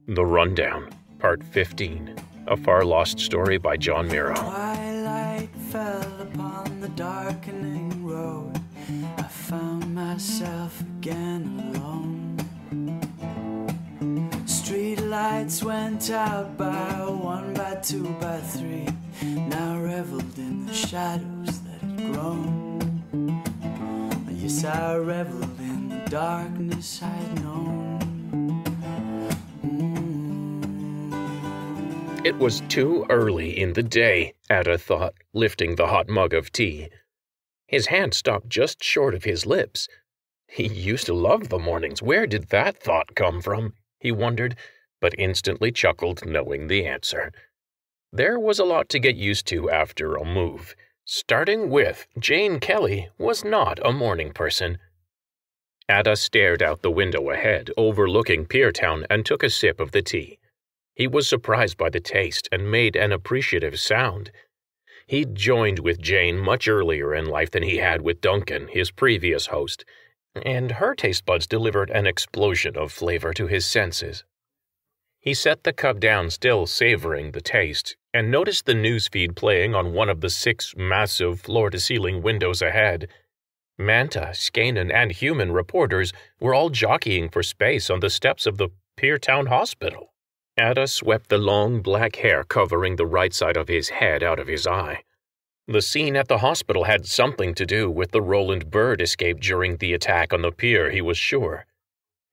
The Rundown, Part 15, a Farlost story by John Miro. Twilight fell upon the darkening road. I found myself again alone. Street lights went out by one, by two, by three. Now reveled in the shadows that had grown. Yes, I reveled in the darkness I had known. It was too early in the day, Adda thought, lifting the hot mug of tea. His hand stopped just short of his lips. He used to love the mornings. Where did that thought come from? He wondered, but instantly chuckled, knowing the answer. There was a lot to get used to after a move. Starting with, Jane Kelly was not a morning person. Adda stared out the window ahead, overlooking Piertown, and took a sip of the tea. He was surprised by the taste and made an appreciative sound. He'd joined with Jane much earlier in life than he had with Duncan, his previous host, and her taste buds delivered an explosion of flavor to his senses. He set the cup down, still savoring the taste, and noticed the newsfeed playing on one of the 6 massive floor-to-ceiling windows ahead. Manta, Skanen, and human reporters were all jockeying for space on the steps of the Piertown Hospital. Adda swept the long black hair covering the right side of his head out of his eye. The scene at the hospital had something to do with the Roland Bird escape during the attack on the pier, he was sure.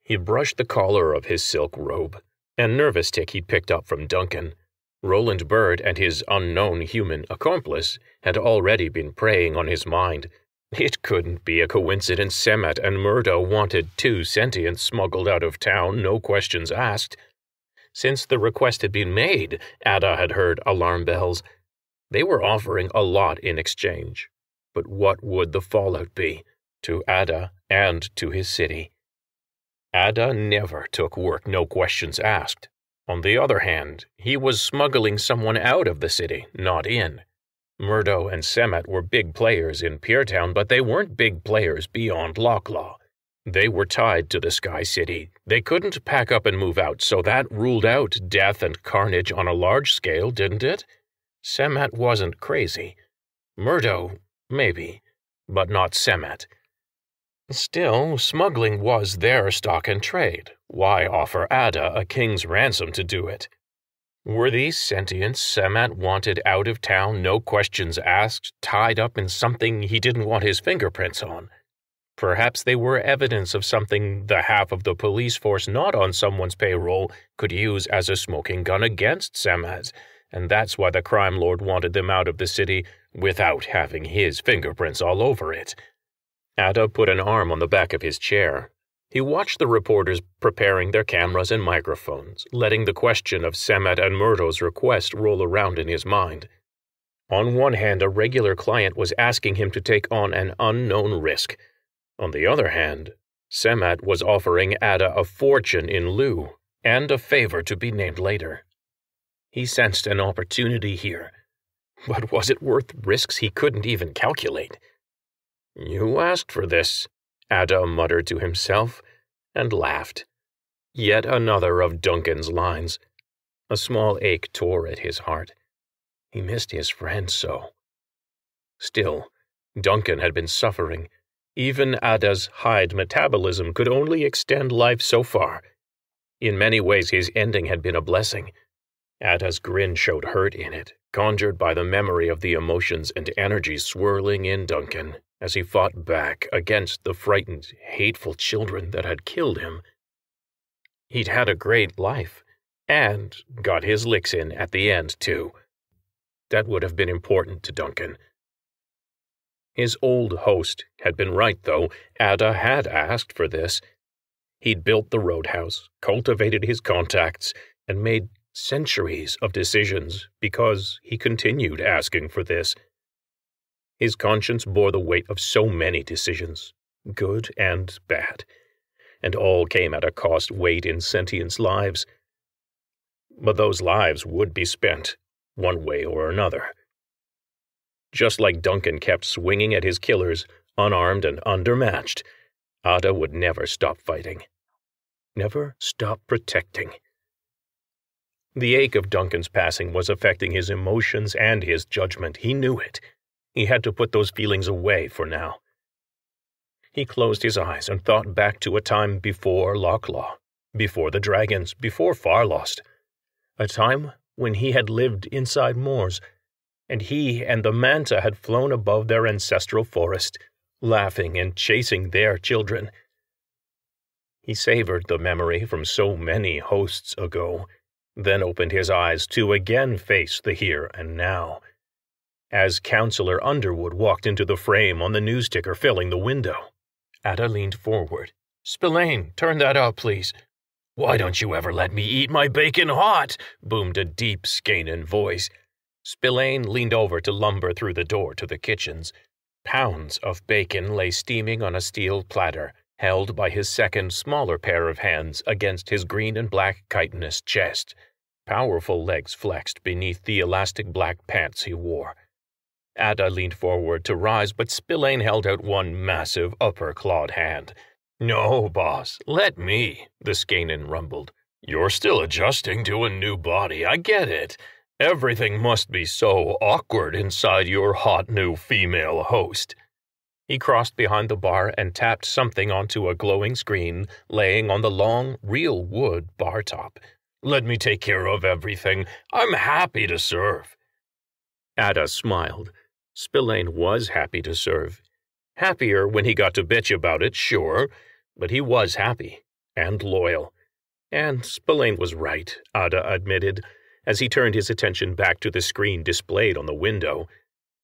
He brushed the collar of his silk robe, a nervous tick he'd picked up from Duncan. Roland Bird and his unknown human accomplice had already been preying on his mind. It couldn't be a coincidence Semet and Murdo wanted 2 sentients smuggled out of town, no questions asked. Since the request had been made, Adda had heard alarm bells. They were offering a lot in exchange. But what would the fallout be, to Adda and to his city? Adda never took work, no questions asked. On the other hand, he was smuggling someone out of the city, not in. Murdo and Semet were big players in Piertown, but they weren't big players beyond Locklaw. They were tied to the Sky City. They couldn't pack up and move out, so that ruled out death and carnage on a large scale, didn't it? Semet wasn't crazy. Murdo, maybe, but not Semet. Still, smuggling was their stock and trade. Why offer Adda a king's ransom to do it? Were these sentients Semet wanted out of town, no questions asked, tied up in something he didn't want his fingerprints on? Perhaps they were evidence of something the half of the police force not on someone's payroll could use as a smoking gun against Semet, and that's why the crime lord wanted them out of the city without having his fingerprints all over it. Adda put an arm on the back of his chair. He watched the reporters preparing their cameras and microphones, letting the question of Semet and Murdo's request roll around in his mind. On one hand, a regular client was asking him to take on an unknown risk. On the other hand, Semet was offering Adda a fortune in lieu, and a favor to be named later. He sensed an opportunity here, but was it worth risks he couldn't even calculate? "You asked for this," Adda muttered to himself, and laughed. Yet another of Duncan's lines. A small ache tore at his heart. He missed his friend so. Still, Duncan had been suffering. Even Adda's hide metabolism could only extend life so far. In many ways, his ending had been a blessing. Adda's grin showed hurt in it, conjured by the memory of the emotions and energies swirling in Duncan as he fought back against the frightened, hateful children that had killed him. He'd had a great life, and got his licks in at the end, too. That would have been important to Duncan. His old host had been right, though. Adda had asked for this. He'd built the roadhouse, cultivated his contacts, and made centuries of decisions because he continued asking for this. His conscience bore the weight of so many decisions, good and bad, and all came at a cost weighed in sentients' lives. But those lives would be spent, one way or another. Just like Duncan kept swinging at his killers, unarmed and undermatched, Adda would never stop fighting. Never stop protecting. The ache of Duncan's passing was affecting his emotions and his judgment. He knew it. He had to put those feelings away for now. He closed his eyes and thought back to a time before Locklaw, before the dragons, before Farlost. A time when he had lived inside moors, and he and the manta had flown above their ancestral forest, laughing and chasing their children. He savored the memory from so many hosts ago, then opened his eyes to again face the here and now. As Counselor Underwood walked into the frame on the news ticker filling the window, Adda leaned forward. "Spillane, turn that up, please." "Why don't you ever let me eat my bacon hot?" boomed a deep Skanen voice. Spillane leaned over to lumber through the door to the kitchens. Pounds of bacon lay steaming on a steel platter, held by his second, smaller pair of hands against his green and black chitinous chest. Powerful legs flexed beneath the elastic black pants he wore. Adda leaned forward to rise, but Spillane held out one massive upper-clawed hand. "No, boss, let me," the Skanen rumbled. "You're still adjusting to a new body, I get it. Everything must be so awkward inside your hot new female host." He crossed behind the bar and tapped something onto a glowing screen laying on the long, real wood bar top. "Let me take care of everything. I'm happy to serve." Adda smiled. Spillane was happy to serve. Happier when he got to bitch about it, sure, but he was happy and loyal. And Spillane was right, Adda admitted, as he turned his attention back to the screen displayed on the window.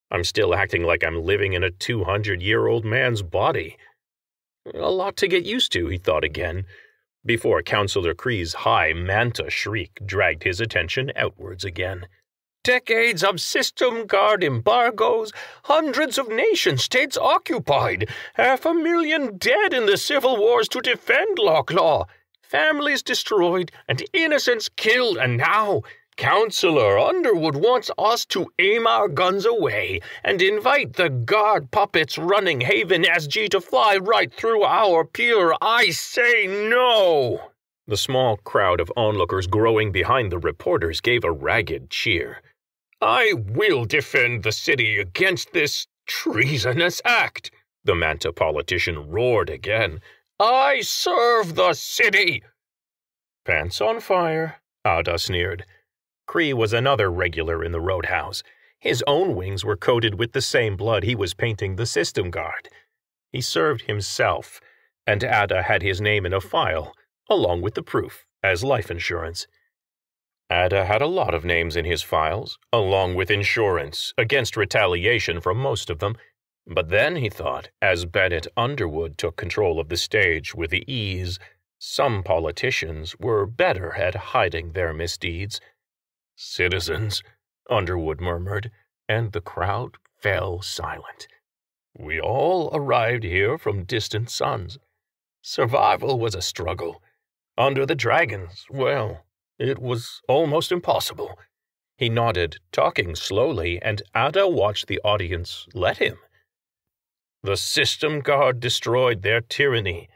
"I'm still acting like I'm living in a 200-year-old man's body." A lot to get used to, he thought again, before Counselor Kree's high manta shriek dragged his attention outwards again. "Decades of system guard embargoes, hundreds of nation-states occupied, 500,000 dead in the civil wars to defend Locklaw, families destroyed and innocents killed, and now Counselor Underwood wants us to aim our guns away and invite the guard puppets running Haven SG to fly right through our pier. I say no!" The small crowd of onlookers growing behind the reporters gave a ragged cheer. "I will defend the city against this treasonous act," the Manta politician roared again. "I serve the city!" "Pants on fire," Adda sneered. Kree was another regular in the roadhouse. His own wings were coated with the same blood he was painting the system guard. He served himself, and Adda had his name in a file, along with the proof, as life insurance. Adda had a lot of names in his files, along with insurance, against retaliation from most of them. But then, he thought, as Bennett Underwood took control of the stage with ease, some politicians were better at hiding their misdeeds. "Citizens," Underwood murmured, and the crowd fell silent. "We all arrived here from distant suns. Survival was a struggle. Under the dragons, well, it was almost impossible." He nodded, talking slowly, and Adda watched the audience let him. "The system guard destroyed their tyranny.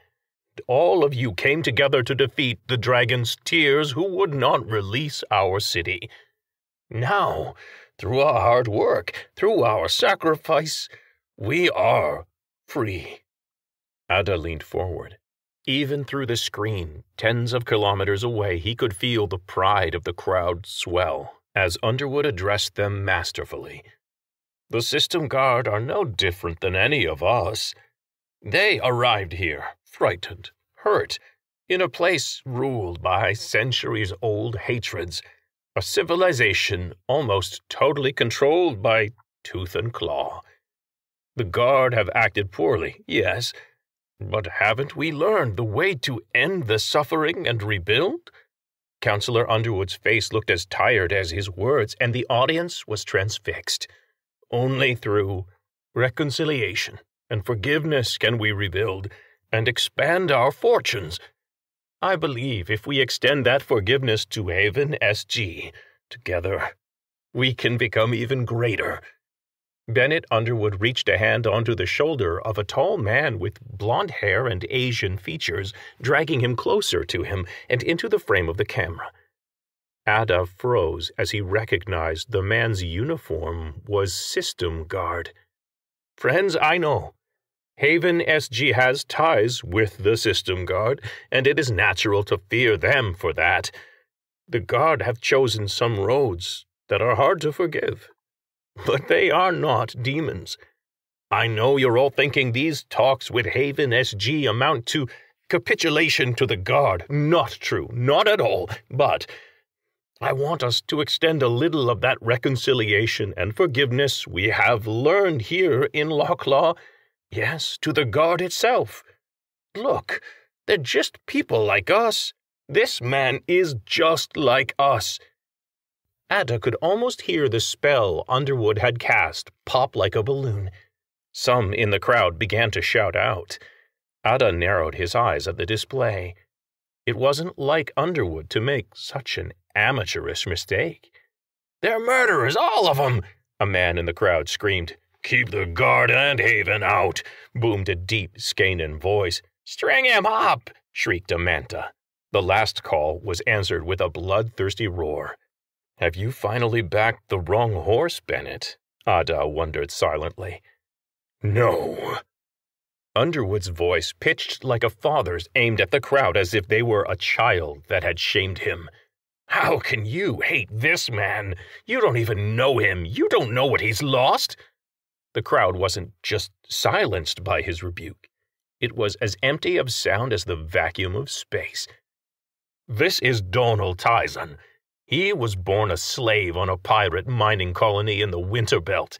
All of you came together to defeat the dragon's tears who would not release our city. Now, through our hard work, through our sacrifice, we are free." Adda leaned forward. Even through the screen, tens of kilometers away, he could feel the pride of the crowd swell as Underwood addressed them masterfully. "The system guard are no different than any of us. They arrived here, frightened, hurt, in a place ruled by centuries-old hatreds, a civilization almost totally controlled by tooth and claw. The guard have acted poorly, yes, but haven't we learned the way to end the suffering and rebuild?" Counselor Underwood's face looked as tired as his words, and the audience was transfixed. "Only through reconciliation and forgiveness can we rebuild and expand our fortunes. I believe if we extend that forgiveness to Haven SG, together, we can become even greater." Bennett Underwood reached a hand onto the shoulder of a tall man with blond hair and Asian features, dragging him closer to him and into the frame of the camera. Adda froze as he recognized the man's uniform was System Guard. Friends, I know. Haven SG has ties with the System Guard, and it is natural to fear them for that. The Guard have chosen some roads that are hard to forgive. But they are not demons. I know you're all thinking these talks with Haven SG amount to capitulation to the Guard. Not true, not at all, but I want us to extend a little of that reconciliation and forgiveness we have learned here in Locklaw, yes, to the Guard itself. Look, they're just people like us. This man is just like us. Adda could almost hear the spell Underwood had cast pop like a balloon. Some in the crowd began to shout out. Adda narrowed his eyes at the display. It wasn't like Underwood to make such an amateurish mistake. "They're murderers, all of them!" a man in the crowd screamed. "Keep the Guard and Haven out," boomed a deep Skanen voice. "String him up!" shrieked Amanta. The last call was answered with a bloodthirsty roar. "Have you finally backed the wrong horse, Bennett?" Adda wondered silently. "No." Underwood's voice, pitched like a father's, aimed at the crowd as if they were a child that had shamed him. "How can you hate this man? You don't even know him. You don't know what he's lost." The crowd wasn't just silenced by his rebuke. It was as empty of sound as the vacuum of space. "This is Donald Tyson. He was born a slave on a pirate mining colony in the Winterbelt.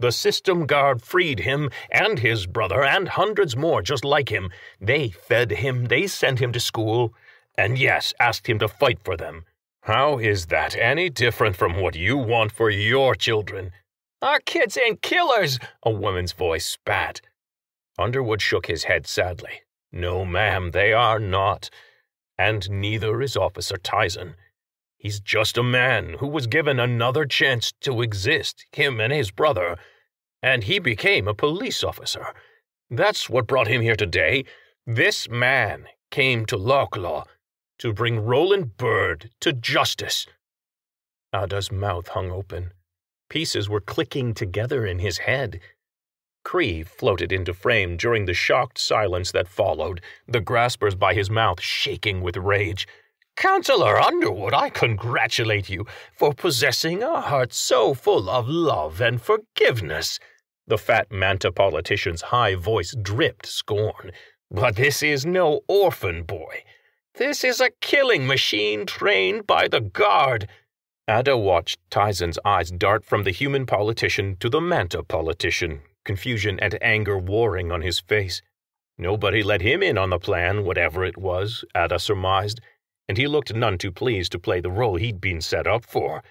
The System Guard freed him and his brother and hundreds more just like him. They fed him, they sent him to school, and yes, asked him to fight for them. How is that any different from what you want for your children?" "Our kids ain't killers," a woman's voice spat. Underwood shook his head sadly. "No, ma'am, they are not. And neither is Officer Tyson. He's just a man who was given another chance to exist, him and his brother, and he became a police officer. That's what brought him here today. This man came to Locklaw to bring Roland Bird to justice." Adda's mouth hung open. Pieces were clicking together in his head. Cree floated into frame during the shocked silence that followed, the graspers by his mouth shaking with rage. "Counselor Underwood, I congratulate you for possessing a heart so full of love and forgiveness." The fat Manta politician's high voice dripped scorn. "But this is no orphan boy. This is a killing machine trained by the Guard." Adda watched Tyson's eyes dart from the human politician to the Manta politician, confusion and anger warring on his face. Nobody let him in on the plan, whatever it was, Adda surmised, and he looked none too pleased to play the role he'd been set up for.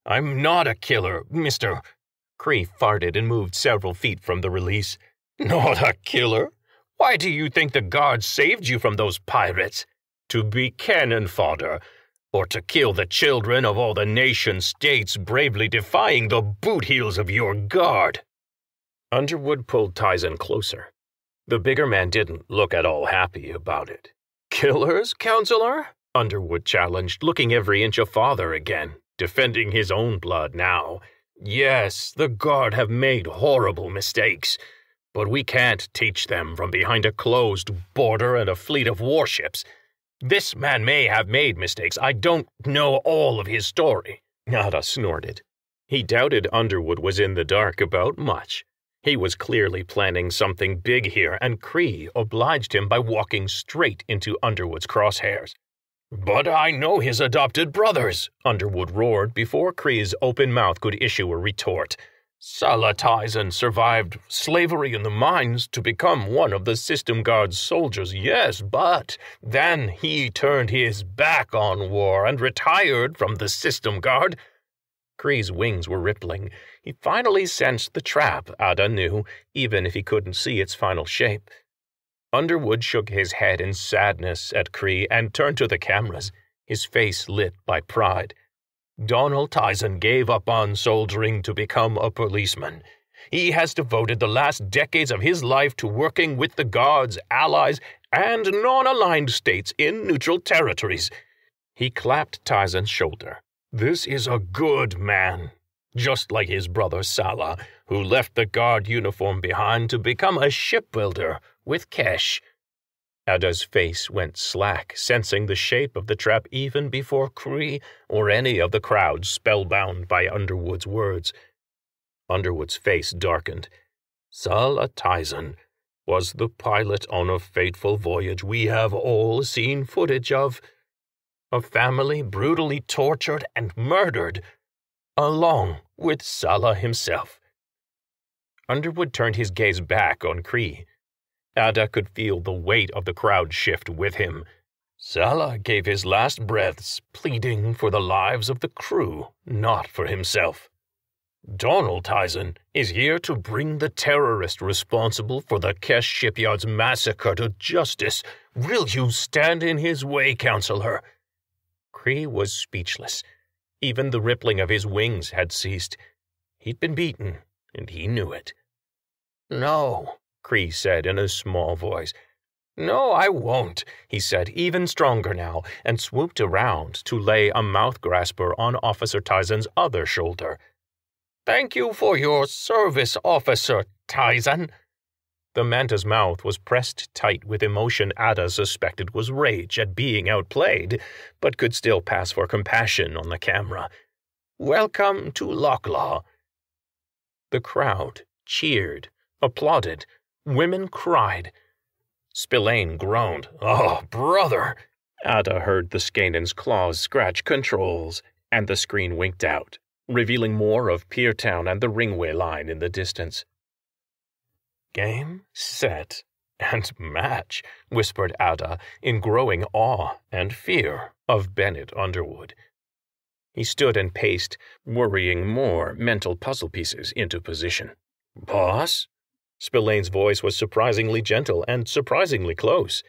"I'm not a killer, Mr. Cree farted and moved several feet from the release. "Not a killer? Why do you think the Guard saved you from those pirates? To be cannon fodder, or to kill the children of all the nation-states bravely defying the boot heels of your Guard?" Underwood pulled Tyson closer. The bigger man didn't look at all happy about it. "Killers, Counselor?" Underwood challenged, looking every inch a father again, defending his own blood now. "Yes, the Guard have made horrible mistakes, but we can't teach them from behind a closed border and a fleet of warships. This man may have made mistakes. I don't know all of his story." Adda snorted. He doubted Underwood was in the dark about much. He was clearly planning something big here, and Cree obliged him by walking straight into Underwood's crosshairs. "But I know his adopted brothers," Underwood roared before Cree's open mouth could issue a retort. "Sala Tyson survived slavery in the mines to become one of the System Guard's soldiers, yes, but then he turned his back on war and retired from the System Guard." Cree's wings were rippling. He finally sensed the trap, Adda knew, even if he couldn't see its final shape. Underwood shook his head in sadness at Cree and turned to the cameras, his face lit by pride. "Donald Tyson gave up on soldiering to become a policeman. He has devoted the last decades of his life to working with the Guard's allies and non-aligned states in neutral territories. He clapped Tizon's shoulder. "This is a good man, just like his brother Salah, who left the guard uniform behind to become a shipbuilder with cash." Adda's face went slack, sensing the shape of the trap even before Cree or any of the crowd spellbound by Underwood's words. Underwood's face darkened. Salah Tizon was the pilot on a fateful voyage we have all seen footage of. A family brutally tortured and murdered, along with Salah himself. Underwood turned his gaze back on Cree. Adda could feel the weight of the crowd shift with him. Salah gave his last breaths, pleading for the lives of the crew, not for himself. Donald Tizon is here to bring the terrorist responsible for the Kesh Shipyard's massacre to justice. Will you stand in his way, Counselor? Cree was speechless. Even the rippling of his wings had ceased. He'd been beaten, and he knew it. "No," Cree said in a small voice. "No, I won't," he said, even stronger now, and swooped around to lay a mouth-grasper on Officer Tizon's other shoulder. "Thank you for your service, Officer Tizon." The manta's mouth was pressed tight with emotion Adda suspected was rage at being outplayed, but could still pass for compassion on the camera. "Welcome to Locklaw." The crowd cheered, applauded. Women cried. Spillane groaned. "Oh, brother!" Adda heard the Skanen's claws scratch controls, and the screen winked out, revealing more of Piertown and the Ringway line in the distance. "Game, set, and match," whispered Adda in growing awe and fear of Bennett Underwood. He stood and paced, worrying more mental puzzle pieces into position. "Boss?" Spillane's voice was surprisingly gentle and surprisingly close.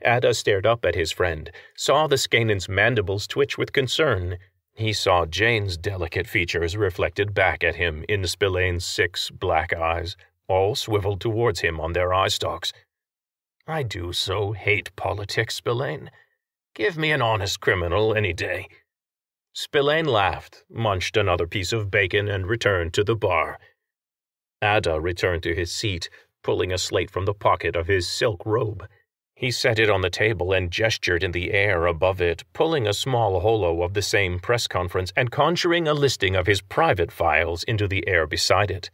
Adda stared up at his friend, saw the Skanen's mandibles twitch with concern. He saw Jane's delicate features reflected back at him in Spillane's 6 black eyes, all swiveled towards him on their eye stalks. "I do so hate politics, Spillane. Give me an honest criminal any day." Spillane laughed, munched another piece of bacon, and returned to the bar. Adda returned to his seat, pulling a slate from the pocket of his silk robe. He set it on the table and gestured in the air above it, pulling a small holo of the same press conference and conjuring a listing of his private files into the air beside it.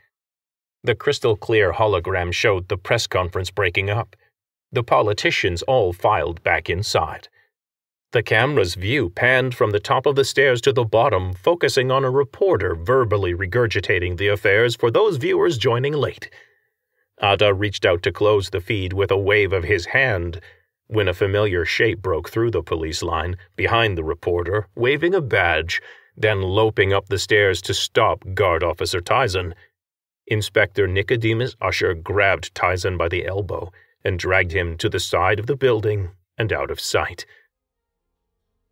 The crystal-clear hologram showed the press conference breaking up. The politicians all filed back inside. The camera's view panned from the top of the stairs to the bottom, focusing on a reporter verbally regurgitating the affairs for those viewers joining late. Adda reached out to close the feed with a wave of his hand, when a familiar shape broke through the police line, behind the reporter, waving a badge, then loping up the stairs to stop Guard Officer Tizon. Inspector Nicodemus Usher grabbed Tizon by the elbow and dragged him to the side of the building and out of sight.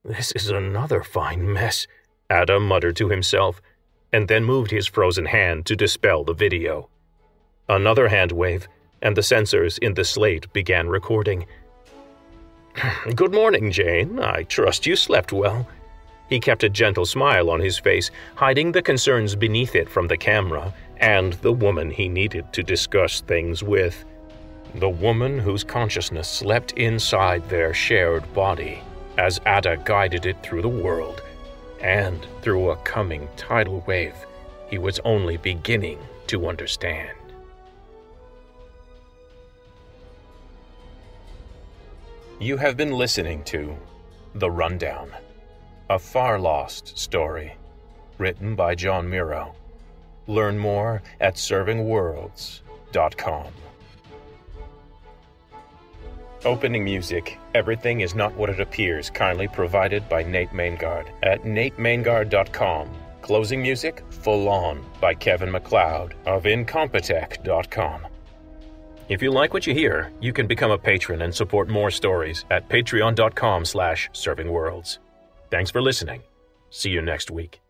"This is another fine mess," Adda muttered to himself, and then moved his frozen hand to dispel the video. Another hand wave, and the sensors in the slate began recording. "Good morning, Jane. I trust you slept well." He kept a gentle smile on his face, hiding the concerns beneath it from the camera and the woman he needed to discuss things with. The woman whose consciousness slept inside their shared body as Adda guided it through the world, and through a coming tidal wave he was only beginning to understand. You have been listening to The Rundown, a Farlost story, written by John Miro. Learn more at servingworlds.com. Opening music, Everything Is Not What It Appears, kindly provided by Nate Maingard at natemaingard.com. Closing music, Full On by Kevin MacLeod of Incompetech.com. If you like what you hear, you can become a patron and support more stories at patreon.com/servingworlds. Thanks for listening. See you next week.